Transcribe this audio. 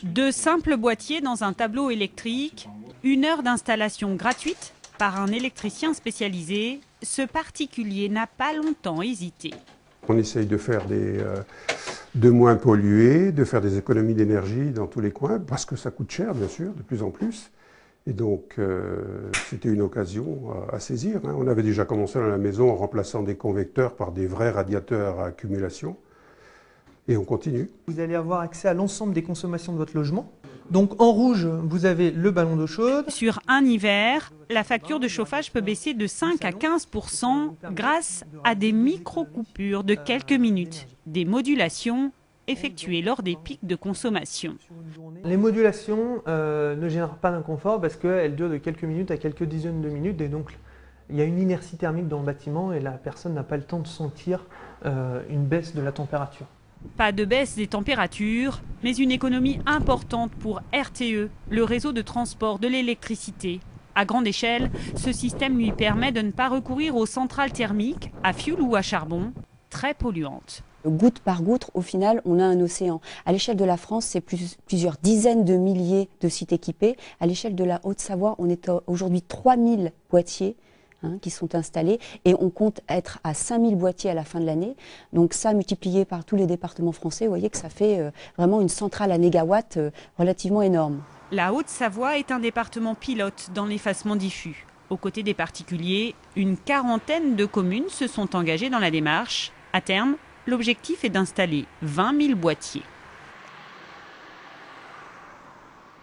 De simples boîtiers dans un tableau électrique, 1 heure d'installation gratuite par un électricien spécialisé. Ce particulier n'a pas longtemps hésité. On essaye de faire de moins polluer, de faire des économies d'énergie dans tous les coins, parce que ça coûte cher, bien sûr, de plus en plus. Et donc, c'était une occasion à saisir. On avait déjà commencé dans la maison en remplaçant des convecteurs par des vrais radiateurs à accumulation. Et on continue. Vous allez avoir accès à l'ensemble des consommations de votre logement. Donc en rouge, vous avez le ballon d'eau chaude. Sur un hiver, la facture de chauffage peut baisser de 5 à 15% grâce à des micro-coupures de quelques minutes, des modulations effectuées lors des pics de consommation. Les modulations ne génèrent pas d'inconfort parce qu'elles durent de quelques minutes à quelques dizaines de minutes. Et donc il y a une inertie thermique dans le bâtiment et la personne n'a pas le temps de sentir une baisse de la température. Pas de baisse des températures, mais une économie importante pour RTE, le réseau de transport de l'électricité. À grande échelle, ce système lui permet de ne pas recourir aux centrales thermiques, à fioul ou à charbon, très polluantes. Goutte par goutte, au final, on a un océan. À l'échelle de la France, c'est plusieurs dizaines de milliers de sites équipés. À l'échelle de la Haute-Savoie, on est aujourd'hui 3000 boîtiers qui sont installés et on compte être à 5000 boîtiers à la fin de l'année. Donc ça, multiplié par tous les départements français, vous voyez que ça fait vraiment une centrale à mégawatts relativement énorme. La Haute-Savoie est un département pilote dans l'effacement diffus. Aux côtés des particuliers, une quarantaine de communes se sont engagées dans la démarche. À terme, l'objectif est d'installer 20 000 boîtiers.